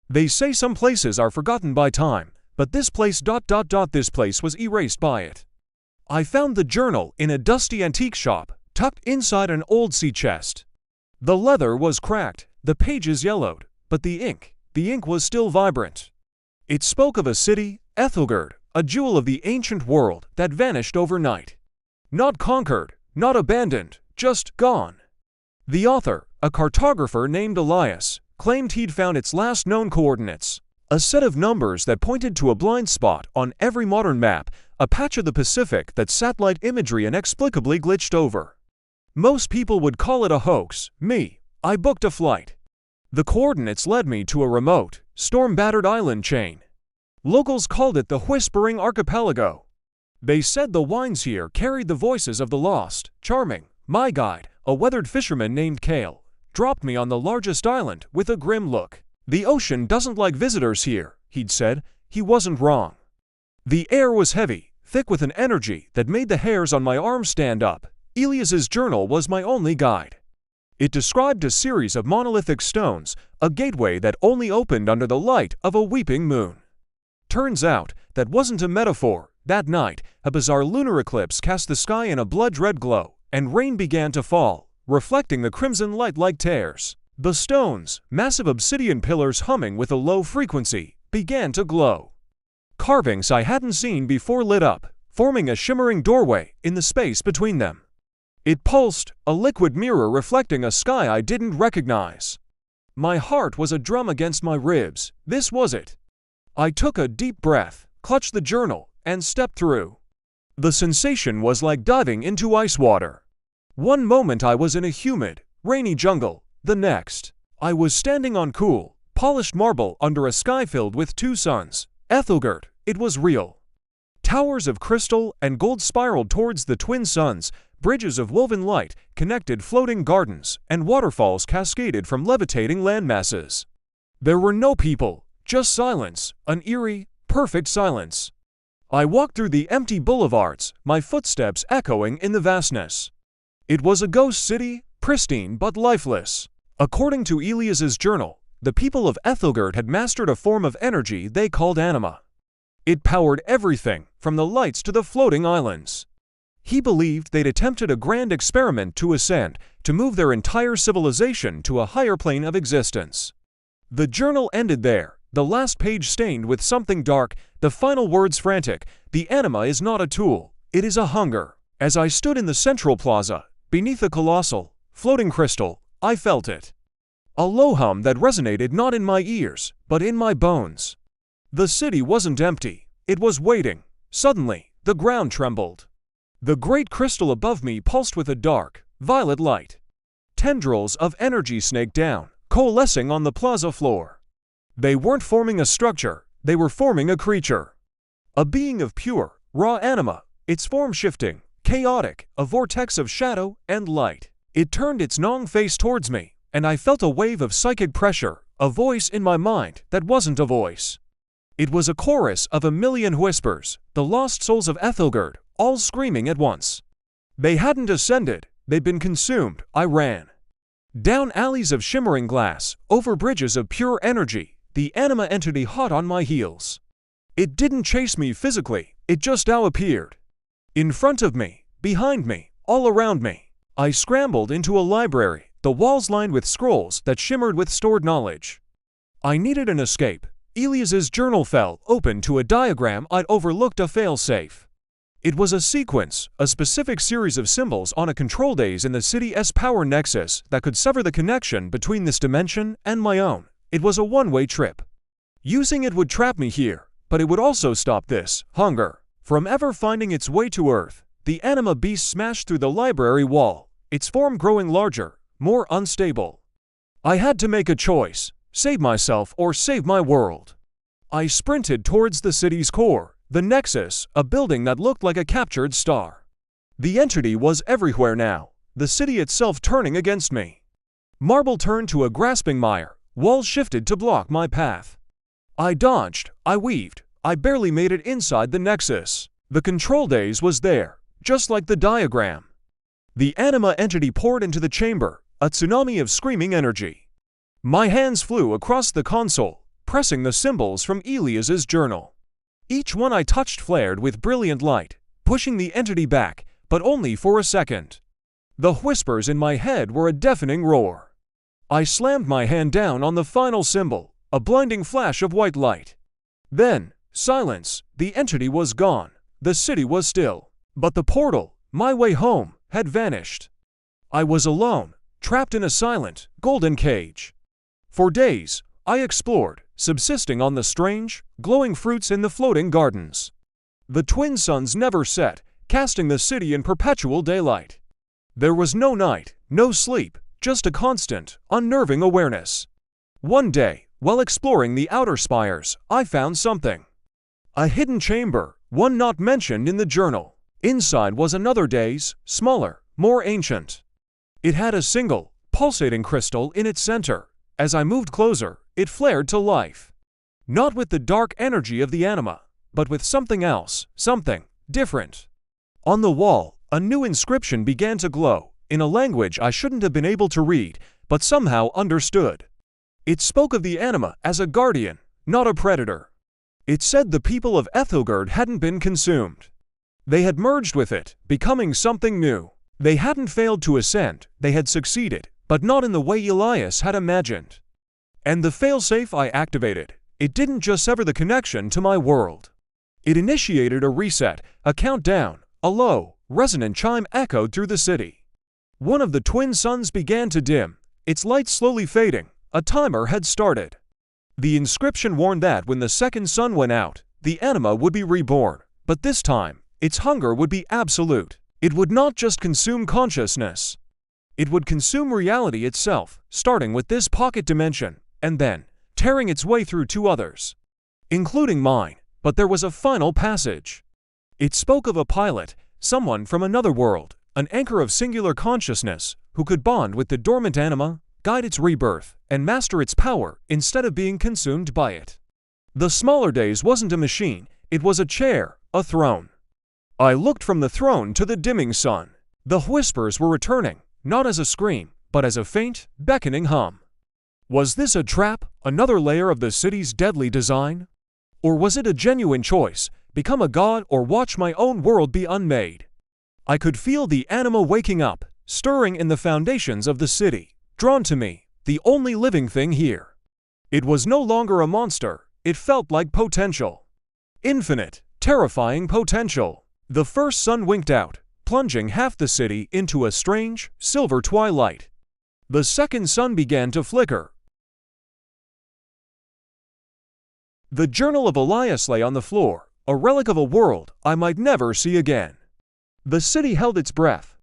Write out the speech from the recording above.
They say some places are forgotten by time, but this place this place was erased by it. I found the journal in a dusty antique shop, tucked inside an old sea chest. The leather was cracked, the pages yellowed, but the ink was still vibrant. It spoke of a city, Ethelgerd, a jewel of the ancient world that vanished overnight. Not conquered, not abandoned, just gone. The author, a cartographer named Elias, claimed he'd found its last known coordinates, a set of numbers that pointed to a blind spot on every modern map, a patch of the Pacific that satellite imagery inexplicably glitched over. Most people would call it a hoax. I booked a flight. The coordinates led me to a remote, storm-battered island chain. Locals called it the Whispering Archipelago. They said the wines here carried the voices of the lost. Charming. My guide, a weathered fisherman named Kale, dropped me on the largest island with a grim look. The ocean doesn't like visitors here, he'd said. He wasn't wrong. The air was heavy, thick with an energy that made the hairs on my arms stand up. Elias's journal was my only guide. It described a series of monolithic stones, a gateway that only opened under the light of a weeping moon. Turns out, that wasn't a metaphor. That night, a bizarre lunar eclipse cast the sky in a blood-red glow, and rain began to fall, reflecting the crimson light like tears. The stones, massive obsidian pillars humming with a low frequency, began to glow. Carvings I hadn't seen before lit up, forming a shimmering doorway in the space between them. It pulsed, a liquid mirror reflecting a sky I didn't recognize. My heart was a drum against my ribs. This was it. I took a deep breath, clutched the journal, and stepped through. The sensation was like diving into ice water. One moment I was in a humid, rainy jungle, the next, I was standing on cool, polished marble under a sky filled with two suns. Ethelgerd, it was real. Towers of crystal and gold spiraled towards the twin suns, bridges of woven light connected floating gardens, and waterfalls cascaded from levitating landmasses. There were no people, just silence, an eerie, perfect silence. I walked through the empty boulevards, my footsteps echoing in the vastness. It was a ghost city, pristine but lifeless. According to Elias's journal, the people of Ethelgerd had mastered a form of energy they called anima. It powered everything, from the lights to the floating islands. He believed they'd attempted a grand experiment to ascend, to move their entire civilization to a higher plane of existence. The journal ended there, the last page stained with something dark, the final words frantic. The anima is not a tool, it is a hunger. As I stood in the central plaza, beneath a colossal, floating crystal, I felt it. A low hum that resonated not in my ears, but in my bones. The city wasn't empty, it was waiting. Suddenly, the ground trembled. The great crystal above me pulsed with a dark, violet light. Tendrils of energy snaked down, coalescing on the plaza floor. They weren't forming a structure, they were forming a creature. A being of pure, raw anima, its form shifting, chaotic, a vortex of shadow and light. It turned its gnawing face towards me, and I felt a wave of psychic pressure, a voice in my mind that wasn't a voice. It was a chorus of a million whispers, the lost souls of Ethelgerd, all screaming at once. They hadn't ascended, they'd been consumed. I ran. Down alleys of shimmering glass, over bridges of pure energy, the anima entity hot on my heels. It didn't chase me physically, it just now appeared. In front of me, behind me, all around me. I scrambled into a library, the walls lined with scrolls that shimmered with stored knowledge. I needed an escape. Elias's journal fell open to a diagram I'd overlooked, a failsafe. It was a sequence, a specific series of symbols on a control days in the city's power nexus that could sever the connection between this dimension and my own. It was a one-way trip. Using it would trap me here, but it would also stop this hunger from ever finding its way to Earth. The anima beast smashed through the library wall, its form growing larger, more unstable. I had to make a choice, save myself or save my world. I sprinted towards the city's core, the Nexus, a building that looked like a captured star. The entity was everywhere now, the city itself turning against me. Marble turned to a grasping mire, walls shifted to block my path. I dodged, I weaved, I barely made it inside the Nexus. The control days was there, just like the diagram. The anima entity poured into the chamber, a tsunami of screaming energy. My hands flew across the console, pressing the symbols from Elias's journal. Each one I touched flared with brilliant light, pushing the entity back, but only for a second. The whispers in my head were a deafening roar. I slammed my hand down on the final symbol, a blinding flash of white light. Then, silence. The entity was gone. The city was still. But the portal, my way home, had vanished. I was alone, trapped in a silent, golden cage. For days, I explored, subsisting on the strange, glowing fruits in the floating gardens. The twin suns never set, casting the city in perpetual daylight. There was no night, no sleep, just a constant, unnerving awareness. One day, while exploring the outer spires, I found something. A hidden chamber, one not mentioned in the journal. Inside was another daze, smaller, more ancient. It had a single, pulsating crystal in its center. As I moved closer, it flared to life. Not with the dark energy of the anima, but with something else, something different. On the wall, a new inscription began to glow, in a language I shouldn't have been able to read, but somehow understood. It spoke of the anima as a guardian, not a predator. It said the people of Ethelgerd hadn't been consumed. They had merged with it, becoming something new. They hadn't failed to ascend, they had succeeded, but not in the way Elias had imagined. And the failsafe I activated, it didn't just sever the connection to my world. It initiated a reset, a countdown. A low, resonant chime echoed through the city. One of the twin suns began to dim, its light slowly fading. A timer had started. The inscription warned that when the second sun went out, the anima would be reborn, but this time, its hunger would be absolute. It would not just consume consciousness. It would consume reality itself, starting with this pocket dimension, and then, tearing its way through two others. Including mine, but there was a final passage. It spoke of a pilot, someone from another world, an anchor of singular consciousness, who could bond with the dormant anima, guide its rebirth, and master its power instead of being consumed by it. The smaller days wasn't a machine, it was a chair, a throne. I looked from the throne to the dimming sun. The whispers were returning, not as a scream, but as a faint, beckoning hum. Was this a trap, another layer of the city's deadly design? Or was it a genuine choice? Become a god or watch my own world be unmade. I could feel the anima waking up, stirring in the foundations of the city, drawn to me, the only living thing here. It was no longer a monster, it felt like potential. Infinite, terrifying potential. The first sun winked out, plunging half the city into a strange, silver twilight. The second sun began to flicker. The journal of Elias lay on the floor, a relic of a world I might never see again. The city held its breath,